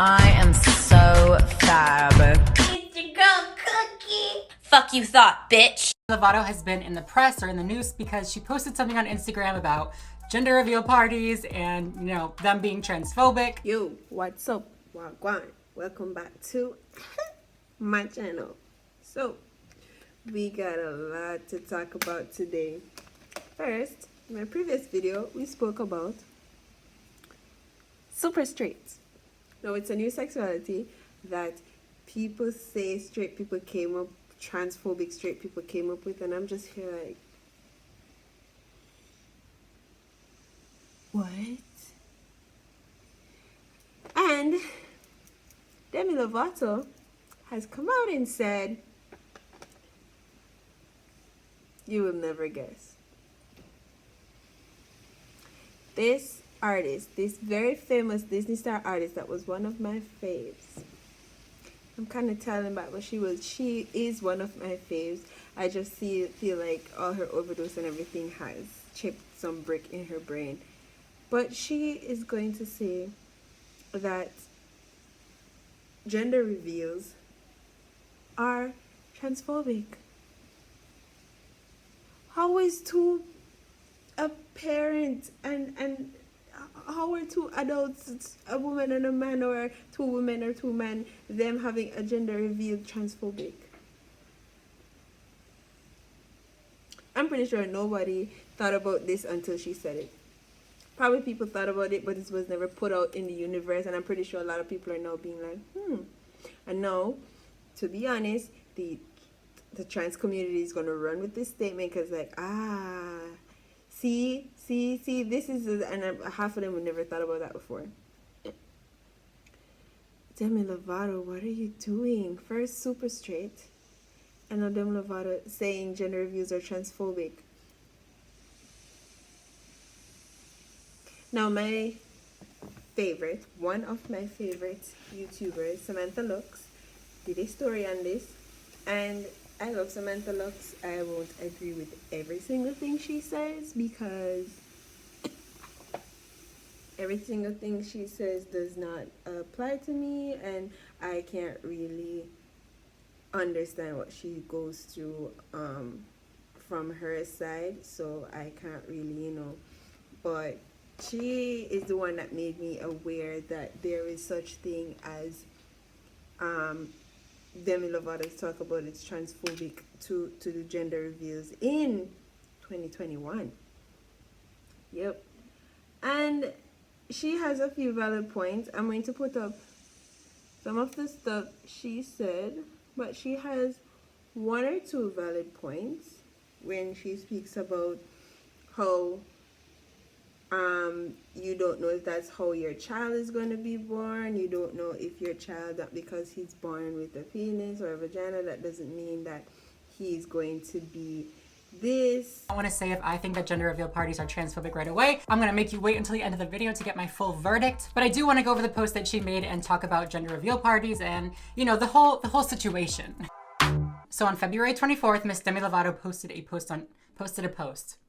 I am so fab. It's your girl Cookie. Fuck you thought, bitch. Lovato has been in the press or in the news because she posted something on Instagram about gender reveal parties and, you know, them being transphobic. Yo, what's up? Wagwan. Welcome back to my channel. So, we got a lot to talk about today. First, in my previous video, we spoke about super straight. Now, it's a new sexuality that people say straight people came up, transphobic straight people came up with, and I'm just here like, what? And Demi Lovato has come out and said, you will never guess. This artist, this very famous Disney star artist that was one of my faves. I'm kind of telling back, but she is one of my faves. I just feel like all her overdose and everything has chipped some brick in her brain. But she is going to say that gender reveals are transphobic. How is a parent and how are two adults, a woman and a man, or two women or two men, them having a gender reveal transphobic? I'm pretty sure nobody thought about this until she said it. Probably people thought about it, but this was never put out in the universe, and I'm pretty sure a lot of people are now being like, And now, to be honest, the trans community is going to run with this statement because like, see, this is, and half of them would never thought about that before. Demi Lovato, what are you doing? First, super straight, and now Demi Lovato saying gender reviews are transphobic. Now, one of my favorite YouTubers, Samantha Lux, did a story on this, and I love Samantha Lux. I won't agree with every single thing she says because every single thing she says does not apply to me, and I can't really understand what she goes through from her side, so I can't really, but she is the one that made me aware that there is such thing as Demi Lovato talk about it's transphobic to the gender reveals in 2021. Yep. And she has a few valid points. I'm going to put up some of the stuff she said, but she has one or two valid points when she speaks about how you don't know if that's how your child is going to be born. You don't know if your child, that because he's born with a penis or a vagina, that doesn't mean that he's going to be this. I want to say if I think that gender reveal parties are transphobic right away, I'm going to make you wait until the end of the video to get my full verdict. But I do want to go over the post that she made and talk about gender reveal parties and, the whole situation. So on February 24th, Miss Demi Lovato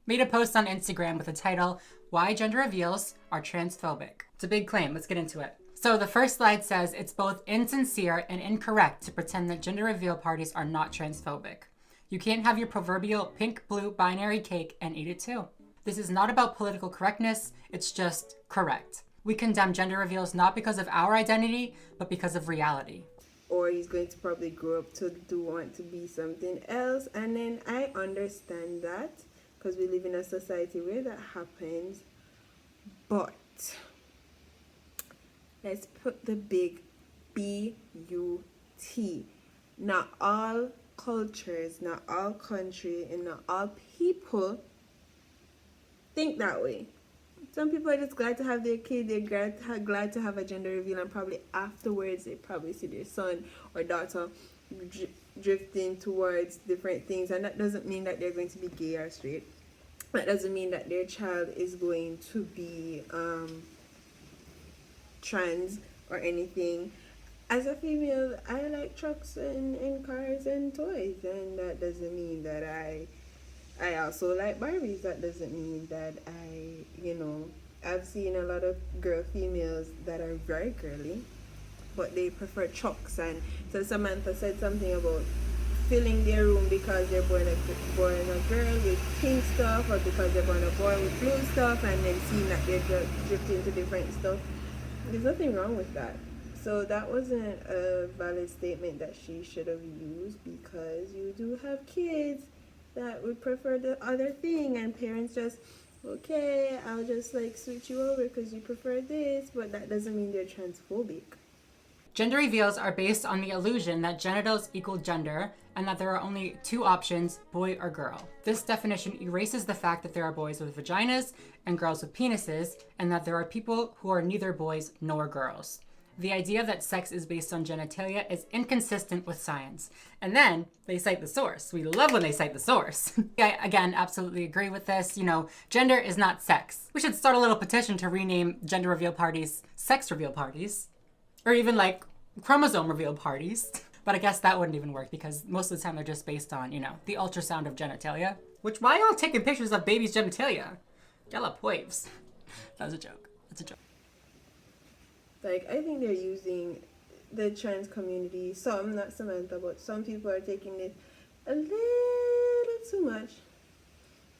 made a post on Instagram with the title, Why Gender Reveals Are Transphobic. It's a big claim. Let's get into it. So the first slide says it's both insincere and incorrect to pretend that gender reveal parties are not transphobic. You can't have your proverbial pink-blue binary cake and eat it too. This is not about political correctness. It's just correct. We condemn gender reveals not because of our identity, but because of reality. Or he's going to probably grow up to want to be something else. And then I understand that because we live in a society where that happens. But let's put the big B-U-T. Not all cultures, not all countries, and not all people think that way. Some people are just glad to have their kid, they're glad to have a gender reveal, and probably afterwards they probably see their son or daughter drifting towards different things, and that doesn't mean that they're going to be gay or straight. That doesn't mean that their child is going to be trans or anything. As a female, I like trucks and cars and toys, and that doesn't mean that I also like Barbies. That doesn't mean that I've seen a lot of females that are very girly, but they prefer chucks. And so Samantha said something about filling their room because they're born a girl with pink stuff, or because they're born a boy with blue stuff, and then seeing that they're drifting into different stuff. There's nothing wrong with that. So that wasn't a valid statement that she should have used, because you do have kids that would prefer the other thing, and parents just, okay, I'll just like switch you over because you prefer this, but that doesn't mean they're transphobic. Gender reveals are based on the illusion that genitals equal gender and that there are only two options, boy or girl. This definition erases the fact that there are boys with vaginas and girls with penises, and that there are people who are neither boys nor girls. The idea that sex is based on genitalia is inconsistent with science. And then they cite the source. We love when they cite the source. I, again, absolutely agree with this. You know, gender is not sex. We should start a little petition to rename gender reveal parties sex reveal parties. Or even like chromosome reveal parties. But I guess that wouldn't even work, because most of the time they're just based on, you know, the ultrasound of genitalia. Which, why y'all taking pictures of babies' genitalia? Y'all are waves. That was a joke. That's a joke. Like, I think they're using the trans community, some, not Samantha, but some people are taking it a little too much.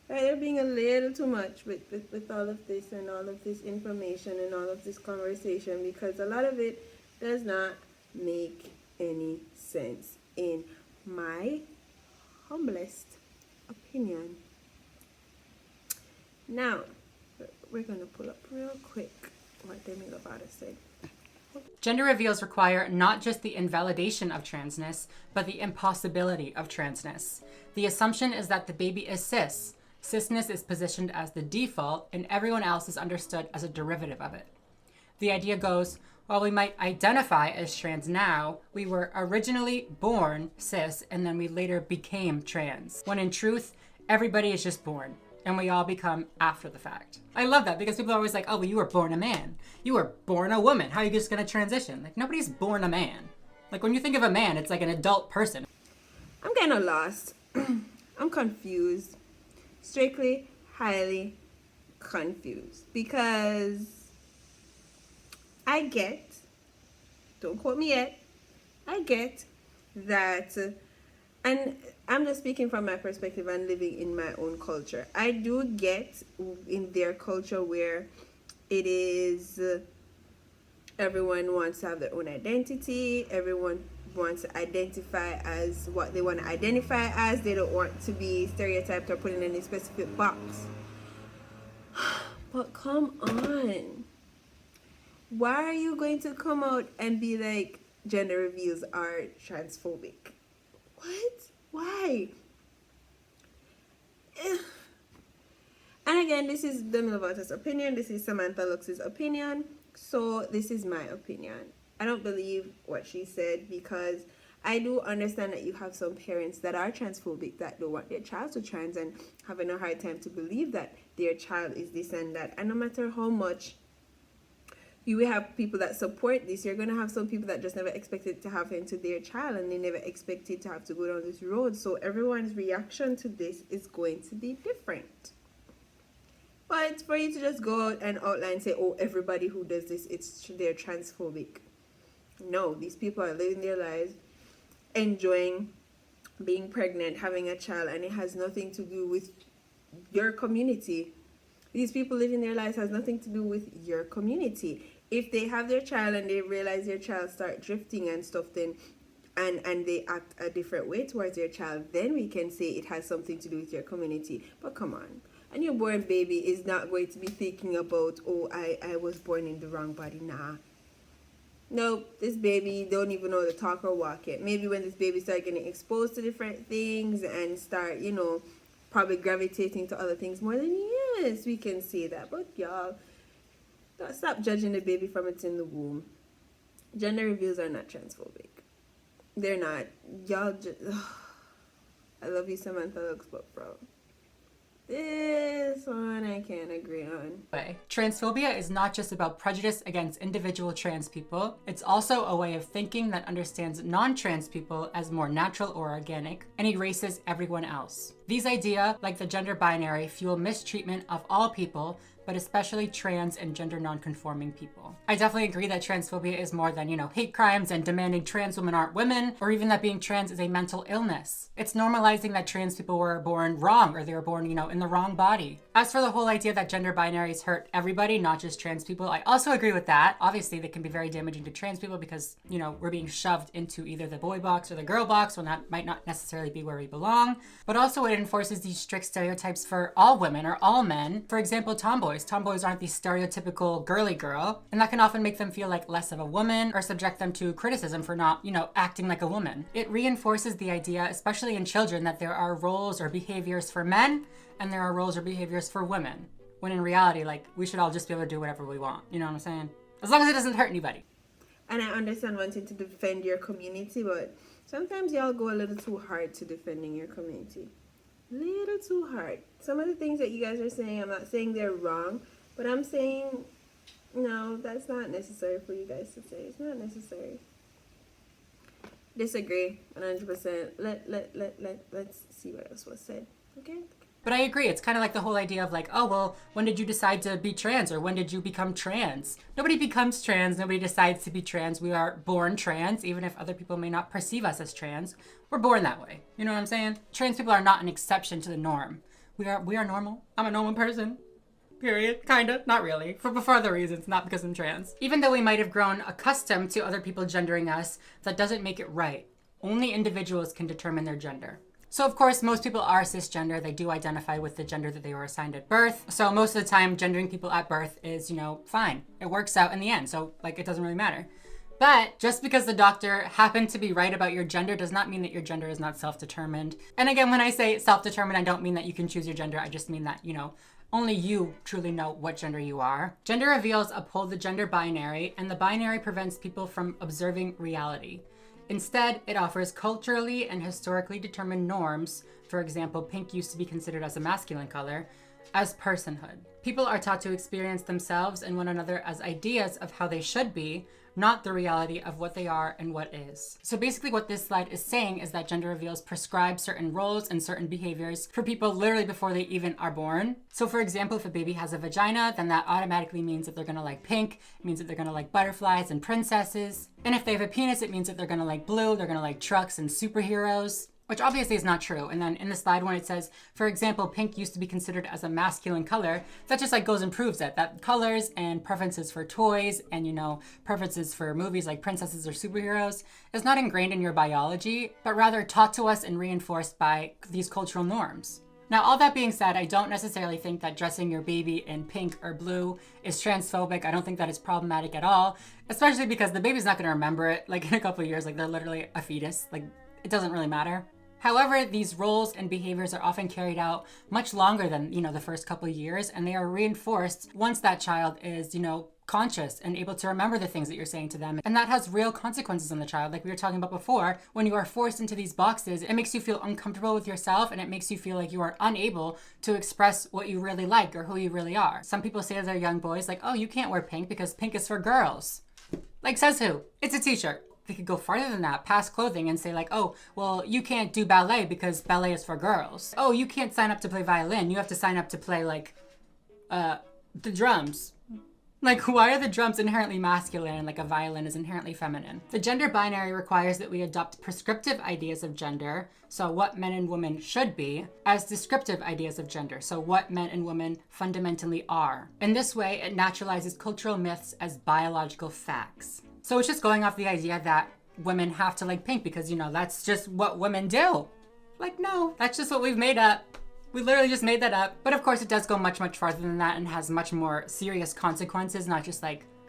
Right? They're being a little too much with all of this and all of this information and all of this conversation, because a lot of it does not make any sense, in my humblest opinion. Now, we're going to pull up real quick what Demi Lovato said. Gender reveals require not just the invalidation of transness, but the impossibility of transness. The assumption is that the baby is cis. Cisness is positioned as the default, and everyone else is understood as a derivative of it. The idea goes, while we might identify as trans now, we were originally born cis, and then we later became trans. When in truth, everybody is just born, and we all become after the fact. I love that, because people are always like, oh, well, you were born a man. You were born a woman. How are you just gonna transition? Like, nobody's born a man. Like, when you think of a man, it's like an adult person. I'm kind of lost. I'm confused. Strictly, highly confused. Because I get, don't quote me yet, I get that, and I'm just speaking from my perspective and living in my own culture. I do get in their culture where it is, everyone wants to have their own identity, everyone wants to identify as what they want to identify as. They don't want to be stereotyped or put in any specific box. But come on. Why are you going to come out and be like, gender reveals are transphobic? What? Why? And again, this is Demi Lovato's opinion. This is Samantha Lux's opinion. So this is my opinion. I don't believe what she said, because I do understand that you have some parents that are transphobic, that don't want their child to trans, and having a hard time to believe that their child is this and that. And no matter how much you will have people that support this, you're going to have some people that just never expected to happen to their child, and they never expected to have to go down this road. So everyone's reaction to this is going to be different. But for you to just go out and outline, say, oh, everybody who does this, they're transphobic. No, these people are living their lives, enjoying being pregnant, having a child, and it has nothing to do with your community. These people living their lives has nothing to do with your community. If they have their child and they realize their child start drifting and stuff, then and they act a different way towards their child, then we can say it has something to do with your community. But come on, a newborn baby is not going to be thinking about, oh, I was born in the wrong body. Nah. Nope, this baby don't even know how to talk or walk yet. Maybe when this baby start getting exposed to different things and start, you know, probably gravitating to other things more, than yes, we can say that. But y'all, don't stop judging the baby from it's in the womb. Gender reveals are not transphobic. They're not. Y'all just, I love you, Samantha Lux, but bro, this one I can't agree on. Transphobia is not just about prejudice against individual trans people. It's also a way of thinking that understands non-trans people as more natural or organic and erases everyone else. These ideas, like the gender binary, fuel mistreatment of all people but especially trans and gender non-conforming people. I definitely agree that transphobia is more than, hate crimes and demanding trans women aren't women, or even that being trans is a mental illness. It's normalizing that trans people were born wrong, or they were born, in the wrong body. As for the whole idea that gender binaries hurt everybody, not just trans people, I also agree with that. Obviously, they can be very damaging to trans people because, we're being shoved into either the boy box or the girl box, when that might not necessarily be where we belong. But also it enforces these strict stereotypes for all women or all men. For example, tomboys. Tomboys aren't the stereotypical girly girl, and that can often make them feel like less of a woman or subject them to criticism for not, acting like a woman. It reinforces the idea, especially in children, that there are roles or behaviors for men and there are roles or behaviors for women. When in reality, we should all just be able to do whatever we want. You know what I'm saying? As long as it doesn't hurt anybody. And I understand wanting to defend your community, but sometimes y'all go a little too hard to defending your community. Little too hard. Some of the things that you guys are saying, I'm not saying they're wrong, but I'm saying, no, that's not necessary for you guys to say. It's not necessary. Disagree 100%. Let's see what else was said. Okay? But I agree. It's kind of like the whole idea of oh, well, when did you decide to be trans, or when did you become trans? Nobody becomes trans. Nobody decides to be trans. We are born trans, even if other people may not perceive us as trans. We're born that way. You know what I'm saying? Trans people are not an exception to the norm. We are normal. I'm a normal person. Period. Kinda. Not really. For other reasons, not because I'm trans. Even though we might have grown accustomed to other people gendering us, that doesn't make it right. Only individuals can determine their gender. So of course, most people are cisgender. They do identify with the gender that they were assigned at birth. So most of the time, gendering people at birth is, fine. It works out in the end. So it doesn't really matter. But just because the doctor happened to be right about your gender does not mean that your gender is not self-determined. And again, when I say self-determined, I don't mean that you can choose your gender. I just mean that, only you truly know what gender you are. Gender reveals uphold the gender binary, and the binary prevents people from observing reality. Instead, it offers culturally and historically determined norms, for example, pink used to be considered as a masculine color, as personhood. People are taught to experience themselves and one another as ideas of how they should be, not the reality of what they are and what is. So basically what this slide is saying is that gender reveals prescribe certain roles and certain behaviors for people literally before they even are born. So for example, if a baby has a vagina, then that automatically means that they're gonna like pink, it means that they're gonna like butterflies and princesses. And if they have a penis, it means that they're gonna like blue, they're gonna like trucks and superheroes. Which obviously is not true. And then in the slide when it says, for example, pink used to be considered as a masculine color, that just goes and proves it. That colors and preferences for toys and, preferences for movies like princesses or superheroes is not ingrained in your biology, but rather taught to us and reinforced by these cultural norms. Now, all that being said, I don't necessarily think that dressing your baby in pink or blue is transphobic. I don't think that it's problematic at all, especially because the baby's not going to remember it in a couple of years. They're literally a fetus. It doesn't really matter. However, these roles and behaviors are often carried out much longer than, the first couple of years, and they are reinforced once that child is, conscious and able to remember the things that you're saying to them. And that has real consequences on the child. Like we were talking about before, when you are forced into these boxes, it makes you feel uncomfortable with yourself, and it makes you feel like you are unable to express what you really like or who you really are. Some people say to their young boys, oh, you can't wear pink because pink is for girls. Says who? It's a t-shirt. They could go farther than that, past clothing, and say oh, well, you can't do ballet because ballet is for girls. Oh, you can't sign up to play violin. You have to sign up to play the drums. Why are the drums inherently masculine and a violin is inherently feminine? The gender binary requires that we adopt prescriptive ideas of gender, so what men and women should be, as descriptive ideas of gender, so what men and women fundamentally are. In this way, it naturalizes cultural myths as biological facts. So it's just going off the idea that women have to like pink because, that's just what women do. No, that's just what we've made up. We literally just made that up. But of course it does go much, much farther than that and has much more serious consequences, not just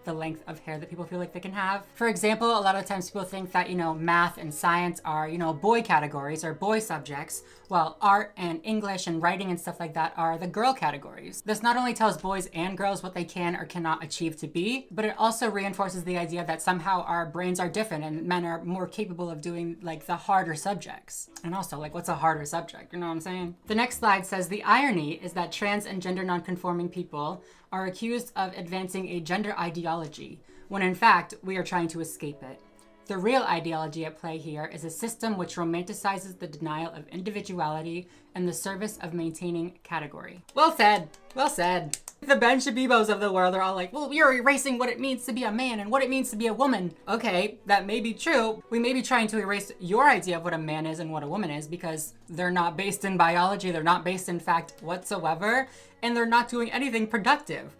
the length of hair that people feel like they can have. For example, a lot of times people think that, math and science are, boy categories or boy subjects, while art and English and writing and stuff like that are the girl categories. This not only tells boys and girls what they can or cannot achieve to be, but it also reinforces the idea that somehow our brains are different and men are more capable of doing the harder subjects. And also what's a harder subject? You know what I'm saying? The next slide says the irony is that trans and gender nonconforming people are accused of advancing a gender ideology, when in fact, we are trying to escape it. The real ideology at play here is a system which romanticizes the denial of individuality in the service of maintaining category. Well said. Well said. The Ben Shabibos of the world are all like, well, you're erasing what it means to be a man and what it means to be a woman. Okay, that may be true. We may be trying to erase your idea of what a man is and what a woman is because they're not based in biology, they're not based in fact whatsoever, and they're not doing anything productive.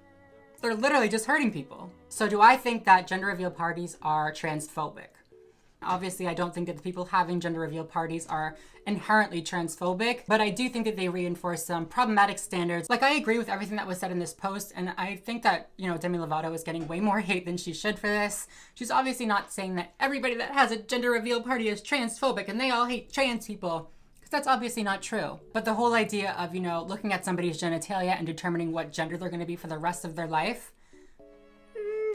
They're literally just hurting people. So do I think that gender reveal parties are transphobic? Obviously, I don't think that the people having gender reveal parties are inherently transphobic, but I do think that they reinforce some problematic standards. Like, I agree with everything that was said in this post, and I think that, you know, Demi Lovato is getting way more hate than she should for this. She's obviously not saying that everybody that has a gender reveal party is transphobic and they all hate trans people, because that's obviously not true. But the whole idea of, you know, looking at somebody's genitalia and determining what gender they're going to be for the rest of their life,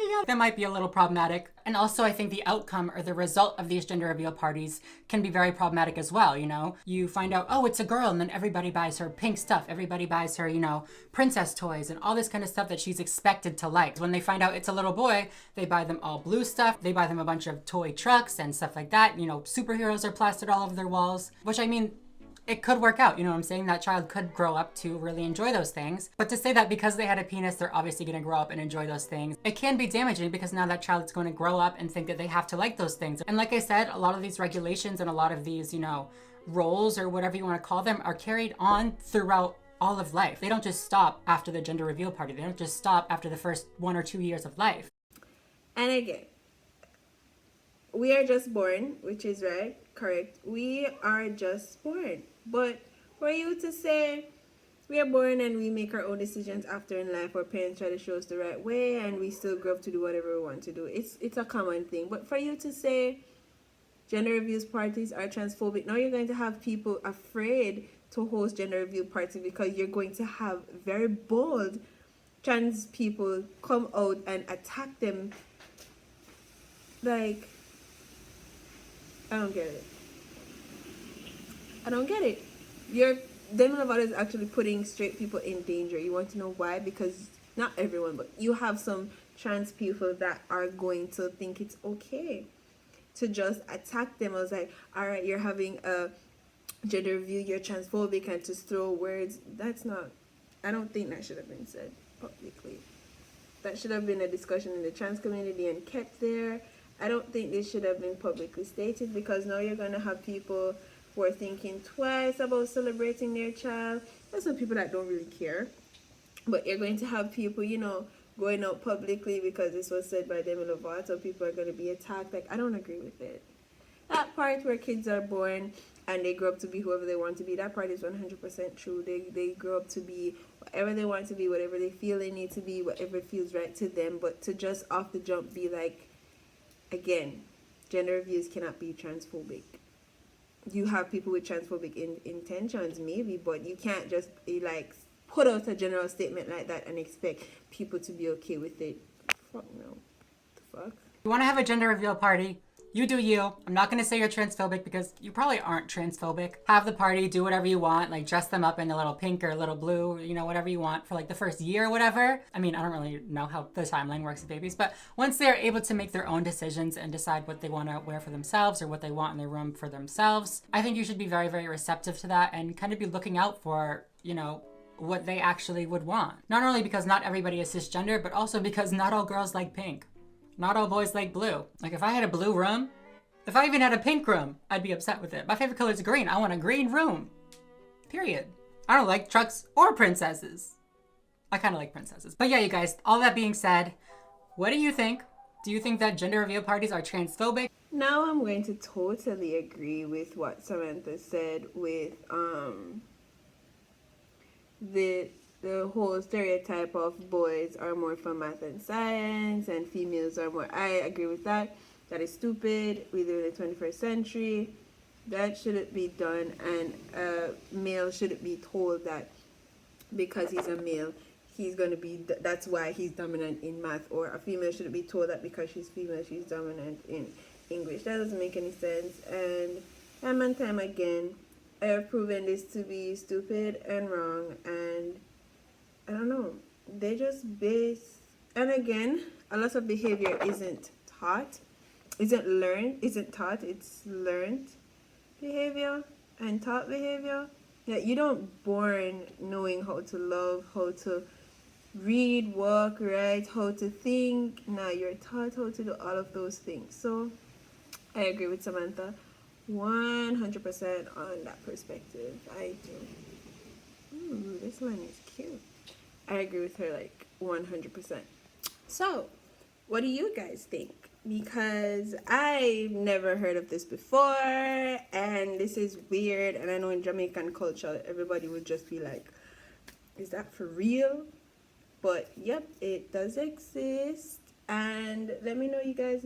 yeah, that might be a little problematic. And also I think the outcome or the result of these gender reveal parties can be very problematic as well, you know? You find out, oh, it's a girl, and then everybody buys her pink stuff. Everybody buys her, you know, princess toys and all this kind of stuff that she's expected to like. When they find out it's a little boy, they buy them all blue stuff. They buy them a bunch of toy trucks and stuff like that. You know, superheroes are plastered all over their walls, which, I mean, it could work out, you know what I'm saying? That child could grow up to really enjoy those things. But to say that because they had a penis, they're obviously going to grow up and enjoy those things, it can be damaging because now that child is going to grow up and think that they have to like those things. And like I said, a lot of these regulations and a lot of these, you know, roles or whatever you want to call them are carried on throughout all of life. They don't just stop after the gender reveal party. They don't just stop after the first 1 or 2 years of life. And again, we are just born, which is right, correct. We are just born. But for you to say we are born and we make our own decisions after in life, our parents try to show us the right way and we still grow up to do whatever we want to do, it's a common thing. But for you to say gender reveal parties are transphobic, now you're going to have people afraid to host gender reveal parties because you're going to have very bold trans people come out and attack them. Like, I don't get it. I don't get it. Demi Lovato is actually putting straight people in danger. You want to know why? Because not everyone, but you have some trans people that are going to think it's okay to just attack them. I was like, all right, you're having a gender reveal, you're transphobic, and just throw words. That's not, I don't think that should have been said publicly. That should have been a discussion in the trans community and kept there. I don't think this should have been publicly stated because now you're going to have people who are thinking twice about celebrating their child. There's some people that don't really care. But you're going to have people, you know, going out publicly because this was said by Demi Lovato. People are going to be attacked. Like, I don't agree with it. That part where kids are born and they grow up to be whoever they want to be, that part is 100% true. They grow up to be whatever they want to be, whatever they feel they need to be, whatever feels right to them. But to just off the jump be like, again, gender reviews cannot be transphobic. You have people with transphobic intentions, maybe, but you can't just like put out a general statement like that and expect people to be okay with it. Fuck no. The fuck? You want to have a gender reveal party? You do you. I'm not going to say you're transphobic because you probably aren't transphobic. Have the party, do whatever you want, like dress them up in a little pink or a little blue, you know, whatever you want for like the first year or whatever. I mean, I don't really know how the timeline works with babies, but once they're able to make their own decisions and decide what they want to wear for themselves or what they want in their room for themselves, I think you should be very, very receptive to that and kind of be looking out for, you know, what they actually would want. Not only because not everybody is cisgender, but also because not all girls like pink. Not all boys like blue. Like if I had a blue room, if I even had a pink room, I'd be upset with it. My favorite color is green. I want a green room. Period. I don't like trucks or princesses. I kind of like princesses. But yeah, you guys, all that being said, what do you think? Do you think that gender reveal parties are transphobic? Now I'm going to totally agree with what Samantha said with the whole stereotype of boys are more for math and science and females are more. I agree with that. That is stupid. We live in the 21st century. That shouldn't be done. And a male shouldn't be told that because he's a male, he's going to be, that's why he's dominant in math. Or a female shouldn't be told that because she's female, she's dominant in English. That doesn't make any sense. And time and time again, I have proven this to be stupid and wrong. And I don't know. They just base, and again, a lot of behavior isn't taught. isn't taught, it's learned behavior and taught behavior. That you don't born knowing how to love, how to read, walk, write, how to think. Nah, you're taught how to do all of those things. So I agree with Samantha 100% on that perspective. I do. Ooh, this one is cute. I agree with her like 100%. So, what do you guys think? Because I've never heard of this before, and this is weird. And I know in Jamaican culture, everybody would just be like, is that for real? But yep, it does exist. And let me know, you guys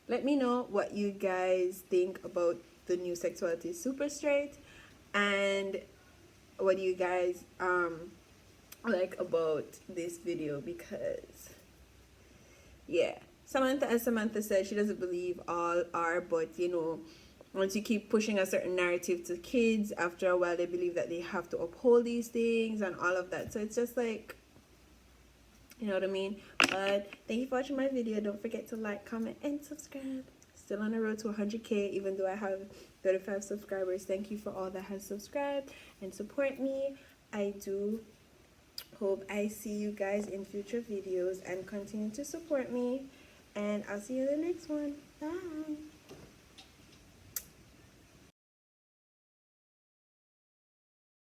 let me know what you guys think about the new sexuality super straight, and what do you guys like about this video, because yeah, as Samantha said, she doesn't believe all are, but you know, once you keep pushing a certain narrative to kids, after a while they believe that they have to uphold these things and all of that. So it's just like, you know what I mean? But thank you for watching my video. Don't forget to like, comment, and subscribe. Still on the road to 100K, even though I have 35 subscribers. Thank you for all that has subscribed and support me. I do hope I see you guys in future videos and continue to support me. And I'll see you in the next one. Bye.